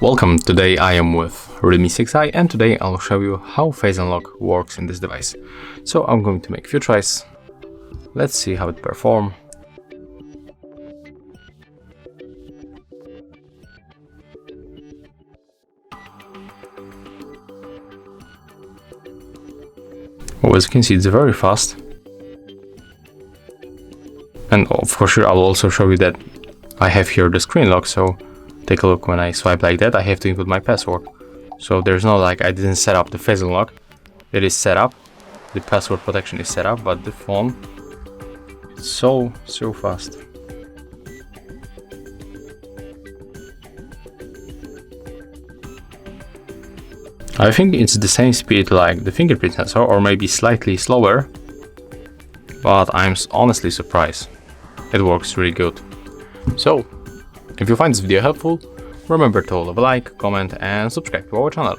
Welcome, today I am with REALME 6i and today I'll show you how face unlock works in this device. So I'm going to make a few tries. Let's see how it performs. Well, as you can see, it's very fast. And of course, I will also show you that I have here the screen lock, so take a look. When I swipe like that, I have to input my password. So there's no like I didn't set up the face unlock. It is set up. The password protection is set up, but the phone, it's so fast. I think it's the same speed like the fingerprint sensor, or maybe slightly slower, but I'm honestly surprised. It works really good. So, if you find this video helpful, remember to leave a like, comment and subscribe to our channel.